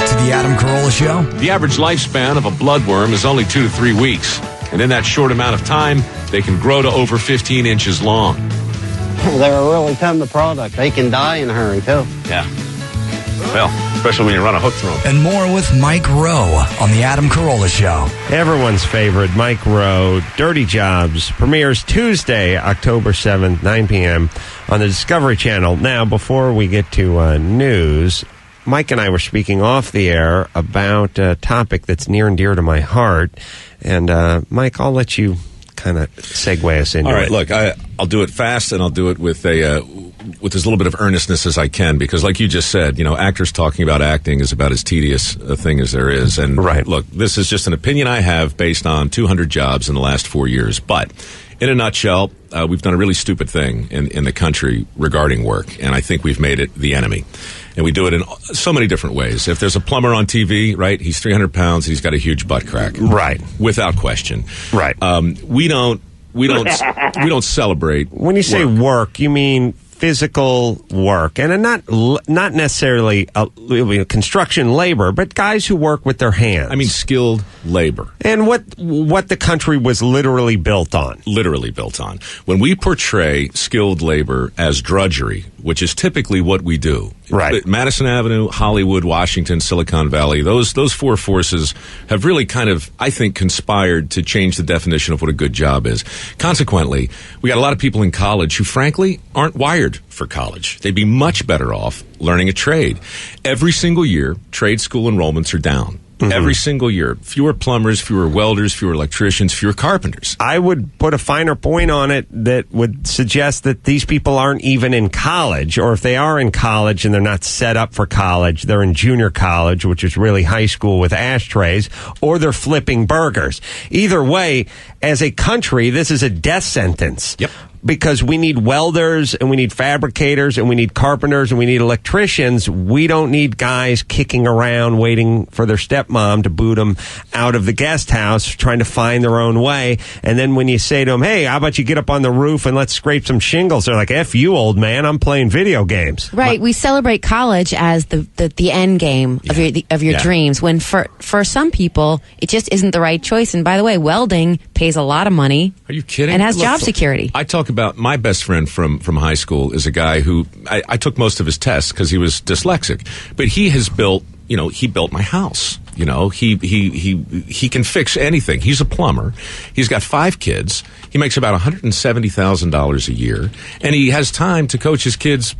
to the Adam Carolla Show. The average lifespan of a bloodworm is only 2 to 3 weeks. And in that short amount of time, they can grow to over 15 inches long. They're a really tender product. They can die in a hurry, too. Yeah. Well, especially when you run a hook through them. And more with Mike Rowe on the Adam Carolla Show. Everyone's favorite, Mike Rowe, Dirty Jobs, premieres Tuesday, October 7th, 9 p.m. on the Discovery Channel. Now, before we get to news, Mike and I were speaking off the air about a topic that's near and dear to my heart. And, Mike, I'll let you kind of segue us into it. All right, look, I'll do it fast, and I'll do it with as little bit of earnestness as I can, because like you just said, actors talking about acting is about as tedious a thing as there is. And right. Look, this is just an opinion I have based on 200 jobs in the last 4 years. But in a nutshell, we've done a really stupid thing in the country regarding work, and I think we've made it the enemy. And we do it in so many different ways. If there's a plumber on TV, right, he's 300 pounds, he's got a huge butt crack. Right. Without question. Right. We don't celebrate. When you say work, you mean physical work, and not necessarily construction labor, but guys who work with their hands. I mean, skilled labor. And what the country was literally built on. Literally built on. When we portray skilled labor as drudgery, which is typically what we do. Right. Madison Avenue, Hollywood, Washington, Silicon Valley, those four forces have really kind of, I think, conspired to change the definition of what a good job is. Consequently, we got a lot of people in college who, frankly, aren't wired for college. They'd be much better off learning a trade. Every single year, trade school enrollments are down. Mm-hmm. Every single year. Fewer plumbers, fewer welders, fewer electricians, fewer carpenters. I would put a finer point on it that would suggest that these people aren't even in college, or if they are in college and they're not set up for college, they're in junior college, which is really high school with ashtrays, or they're flipping burgers. Either way, as a country, this is a death sentence. Yep. Because we need welders, and we need fabricators, and we need carpenters, and we need electricians. We don't need guys kicking around waiting for their stepmom to boot them out of the guest house, trying to find their own way. And then when you say to them, hey, how about you get up on the roof and let's scrape some shingles? They're like, F you, old man, I'm playing video games. Right. We celebrate college as the end game of your dreams, when for some people, it just isn't the right choice. And by the way, welding pays a lot of money. Are you kidding? And has job security. I talk about my best friend from high school is a guy who I took most of his tests because he was dyslexic, but he has built, he built my house. He can fix anything. He's a plumber. He's got 5 kids. He makes about $170,000 a year, and he has time to coach his kids'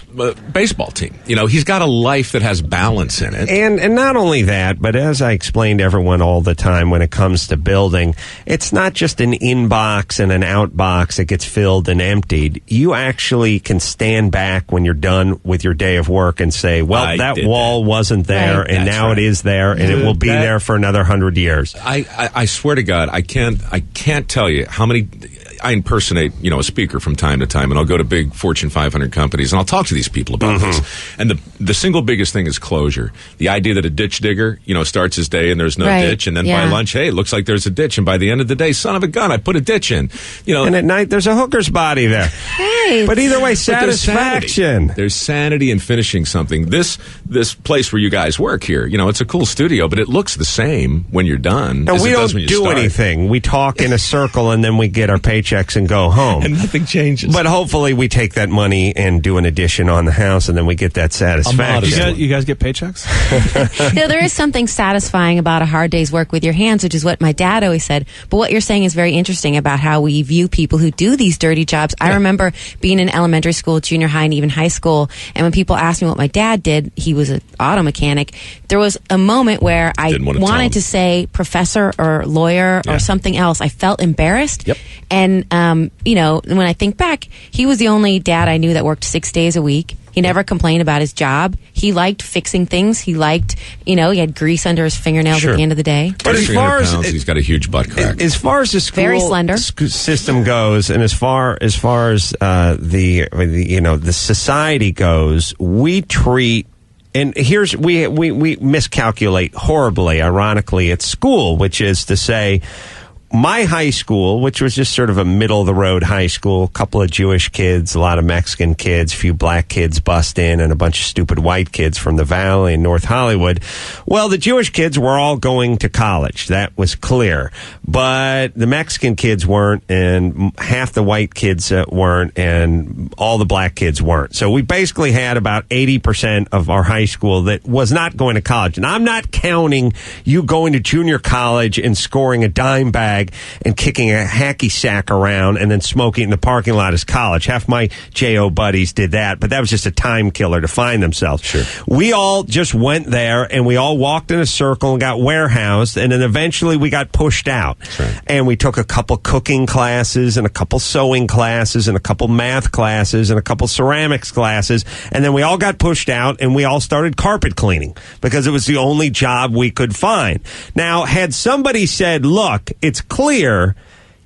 baseball team. He's got a life that has balance in it. And not only that, but as I explain to everyone all the time when it comes to building, it's not just an inbox and an outbox that gets filled and emptied. You actually can stand back when you're done with your day of work and say, well, that wall wasn't there, and That's now right. It is there, and it will be there for another 100 years. I swear to God, I can't tell you how many. I impersonate, a speaker from time to time, and I'll go to big Fortune 500 companies, and I'll talk to these people about this. And the single biggest thing is closure. The idea that a ditch digger, starts his day and there's no ditch, and then by lunch, hey, it looks like there's a ditch, and by the end of the day, son of a gun, I put a ditch in. And at night, there's a hooker's body there. Hey, but either way, satisfaction. There's sanity in finishing something. This place where you guys work here, it's a cool studio, but it looks the same when you're done. No, we don't do anything. We talk in a circle, and then we get our paychecks and go home. And nothing changes. But hopefully we take that money and do an addition on the house, and then we get that satisfaction. You guys get paychecks? There is something satisfying about a hard day's work with your hands, which is what my dad always said. But what you're saying is very interesting about how we view people who do these dirty jobs. I remember being in elementary school, junior high, and even high school, and when people asked me what my dad did, he was an auto mechanic, there was a moment where I wanted to say professor or lawyer or something else. I felt embarrassed. Yep. And, when I think back, he was the only dad I knew that worked 6 days a week. He never complained about his job. He liked fixing things. He liked, he had grease under his fingernails at the end of the day. But as far as he's got a huge butt crack. As far as the school very slender system goes, and as far as the society goes, we treat. And here's we miscalculate horribly, ironically, at school, which is to say, my high school, which was just sort of a middle-of-the-road high school, a couple of Jewish kids, a lot of Mexican kids, a few black kids bust in, and a bunch of stupid white kids from the Valley and North Hollywood. Well, the Jewish kids were all going to college. That was clear. But the Mexican kids weren't, and half the white kids weren't, and all the black kids weren't. So we basically had about 80% of our high school that was not going to college. And I'm not counting you going to junior college and scoring a dime bag and kicking a hacky sack around and then smoking in the parking lot as college. Half my J.O. buddies did that, but that was just a time killer to find themselves. Sure. We all just went there, and we all walked in a circle and got warehoused, and then eventually we got pushed out. Right. And we took a couple cooking classes and a couple sewing classes and a couple math classes and a couple ceramics classes, and then we all got pushed out, and we all started carpet cleaning because it was the only job we could find. Now, had somebody said, look, it's clear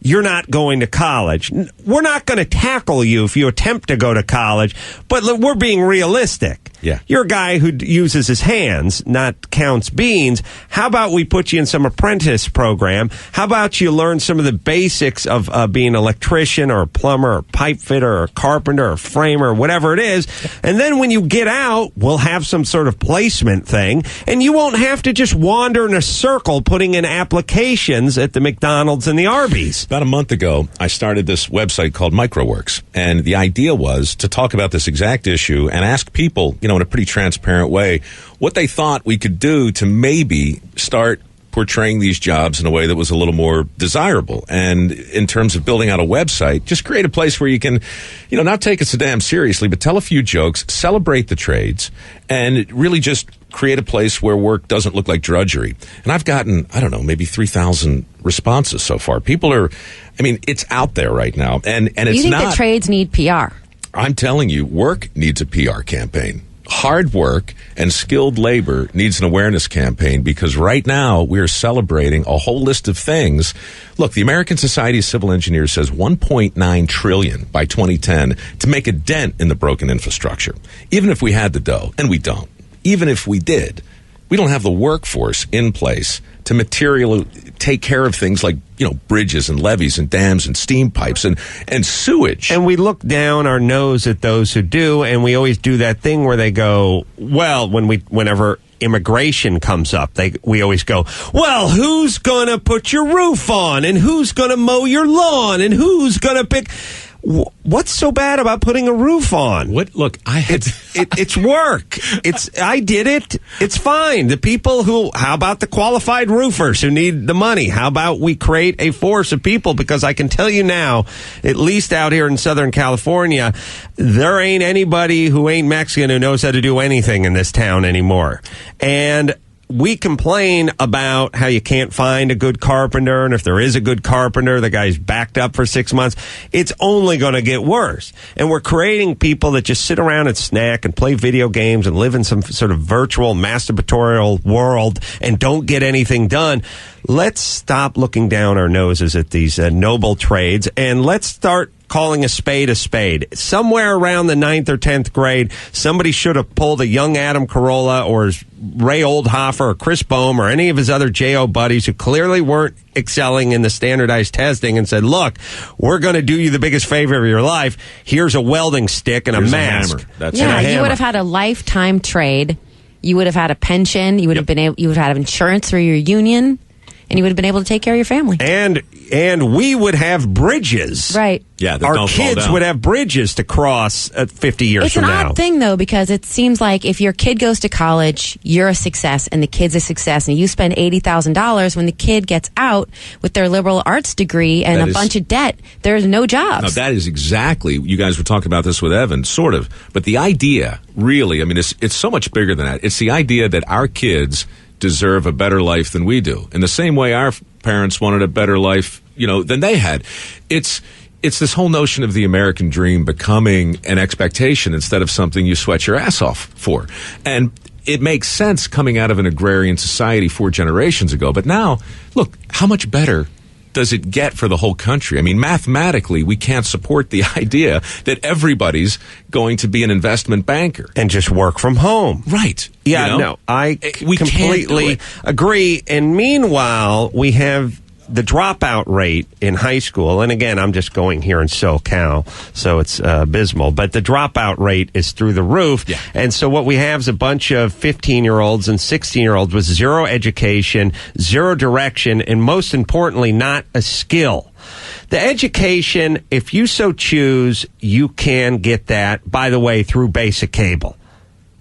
you're not going to college. We're not going to tackle you if you attempt to go to college, but look, we're being realistic. Yeah. You're a guy who uses his hands, not counts beans. How about we put you in some apprentice program? How about you learn some of the basics of being an electrician or a plumber or pipe fitter or a carpenter or a framer or whatever it is. And then when you get out, we'll have some sort of placement thing, and you won't have to just wander in a circle putting in applications at the McDonald's and the Arby's. About a month ago, I started this website called Microworks, and the idea was to talk about this exact issue and ask people, in a pretty transparent way, what they thought we could do to maybe start portraying these jobs in a way that was a little more desirable. And in terms of building out a website, just create a place where you can, not take it so damn seriously, but tell a few jokes, celebrate the trades, and really just create a place where work doesn't look like drudgery. And I've gotten, maybe 3,000 responses so far. People are, it's out there right now. And it's not... You think that trades need PR? I'm telling you, work needs a PR campaign. Hard work and skilled labor needs an awareness campaign, because right now we're celebrating a whole list of things. Look, the American Society of Civil Engineers says $1.9 trillion by 2010 to make a dent in the broken infrastructure. Even if we had the dough, and we don't, even if we did, we don't have the workforce in place to materially take care of things like, bridges and levees and dams and steam pipes and sewage. And we look down our nose at those who do, and we always do that thing where they go, well, whenever immigration comes up, we always go, well, who's going to put your roof on, and who's going to mow your lawn, and who's going to pick... What's so bad about putting a roof on? Look, it's work. I did it. It's fine. The people how about the qualified roofers who need the money? How about we create a force of people? Because I can tell you now, at least out here in Southern California, there ain't anybody who ain't Mexican who knows how to do anything in this town anymore. And we complain about how you can't find a good carpenter, and if there is a good carpenter, the guy's backed up for 6 months. It's only going to get worse. And we're creating people that just sit around and snack and play video games and live in some sort of virtual masturbatorial world and don't get anything done. Let's stop looking down our noses at these noble trades, and let's start calling a spade a spade. Somewhere around the 9th or 10th grade, somebody should have pulled a young Adam Carolla or Ray Oldhofer or Chris Bohm or any of his other J.O. buddies who clearly weren't excelling in the standardized testing and said, look, we're going to do you the biggest favor of your life. Here's a welding stick and a mask. You would have had a lifetime trade. You would have had a pension. You would have you would have insurance through your union. And you would have been able to take care of your family. And we would have bridges. Right. Yeah, our kids would have bridges to cross 50 years from now. It's an odd thing, though, because it seems like if your kid goes to college, you're a success, and the kid's a success, and you spend $80,000 when the kid gets out with their liberal arts degree and a bunch of debt, there's no jobs. No, that is exactly, you guys were talking about this with Evan, sort of. But the idea, really, it's so much bigger than that. It's the idea that our kids deserve a better life than we do. In the same way our parents wanted a better life, than they had. It's this whole notion of the American dream becoming an expectation instead of something you sweat your ass off for. And it makes sense coming out of an agrarian society 4 generations ago. But now, look, how much better does it get for the whole country? Mathematically, we can't support the idea that everybody's going to be an investment banker. And just work from home. Right. Yeah, no, I completely agree. And meanwhile, we have the dropout rate in high school, and again, I'm just going here in SoCal, so it's abysmal, but the dropout rate is through the roof. Yeah. And so what we have is a bunch of 15-year-olds and 16-year-olds with zero education, zero direction, and most importantly, not a skill. The education, if you so choose, you can get that, by the way, through basic cable.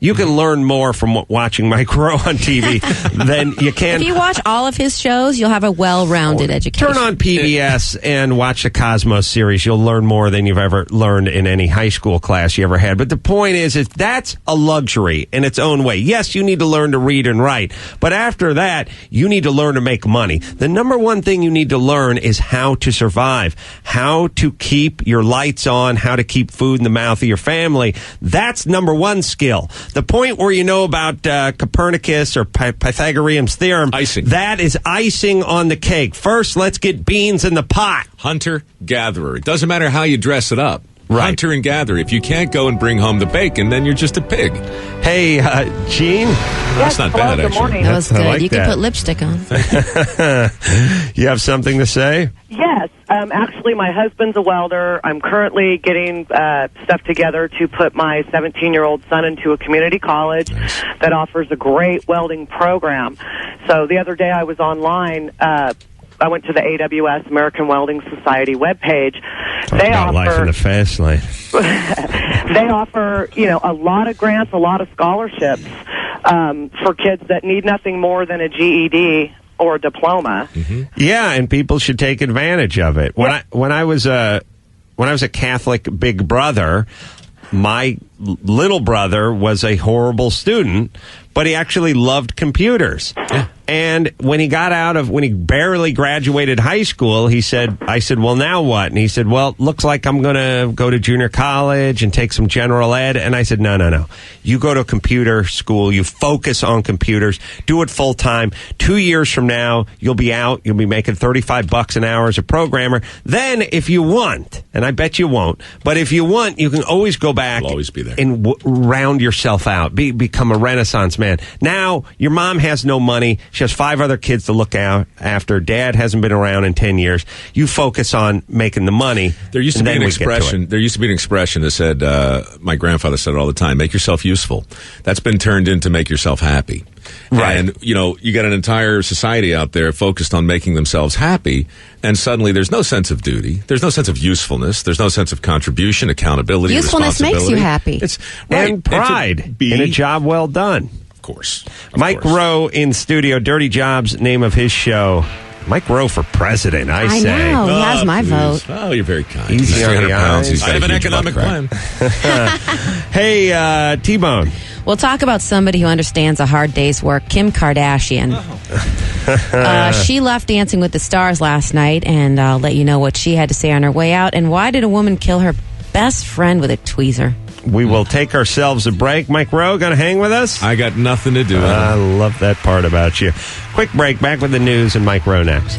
You can learn more from watching Mike Rowe on TV than you can. If you watch all of his shows, you'll have a well-rounded education. Turn on PBS and watch the Cosmos series. You'll learn more than you've ever learned in any high school class you ever had. But the point is that's a luxury in its own way. Yes, you need to learn to read and write. But after that, you need to learn to make money. The number one thing you need to learn is how to survive, how to keep your lights on, how to keep food in the mouth of your family. That's number one skill. The point where you know about Copernicus or Pythagorean's theorem, icing. That is icing on the cake. First, let's get beans in the pot. Hunter-gatherer. It doesn't matter how you dress it up. Right. Hunter and gatherer. If you can't go and bring home the bacon, then you're just a pig. Hey, Gene? That's not bad, good actually. morning. That was I good. like You could that. put lipstick on. You have something to say? Yes. Actually, my husband's a welder. I'm currently getting stuff together to put my 17-year-old son into a community college that offers a great welding program. So the other day I was online. I went to the AWS, American Welding Society webpage. They About life in the fast lane. they offer, a lot of grants, a lot of scholarships for kids that need nothing more than a GED or a diploma. Mm-hmm. Yeah, and people should take advantage of it. When I was a Catholic big brother, my little brother was a horrible student, but he actually loved computers. Yeah. And when he barely graduated high school, I said, well, now what? And he said, well, looks like I'm going to go to junior college and take some general ed. And I said, no. You go to computer school. You focus on computers. Do it full time. 2 years from now, you'll be out. You'll be making $35 an hour as a programmer. Then if you want, and I bet you won't, but if you want, you can always go back. You'll always be there. And round yourself out. Become a Renaissance man. Now, your mom has no money. She has 5 other kids to look out after. Dad hasn't been around in 10 years. You focus on making the money. There used to be an expression. There used to be an expression that said, my grandfather said it all the time, make yourself useful. That's been turned into make yourself happy. Right. And, you got an entire society out there focused on making themselves happy, and suddenly there's no sense of duty. There's no sense of usefulness. There's no sense of contribution, accountability, Usefulness makes you responsibility. happy. It's right. And pride in a job well done. Of course. Mike Rowe in studio. Dirty Jobs, name of his show. Mike Rowe for president, I say. know. He has my vote. Oh, you're very kind. Easy He's on the 300 pounds. eyes. He's got I have a an huge economic butt crack. plan. Hey, T-Bone. We'll talk about somebody who understands a hard day's work, Kim Kardashian. She left Dancing with the Stars last night, and I'll let you know what she had to say on her way out. And why did a woman kill her best friend with a tweezer? We will take ourselves a break. Mike Rowe, going to hang with us? I got nothing to do with it. I love that part about you. Quick break. Back with the news and Mike Rowe next.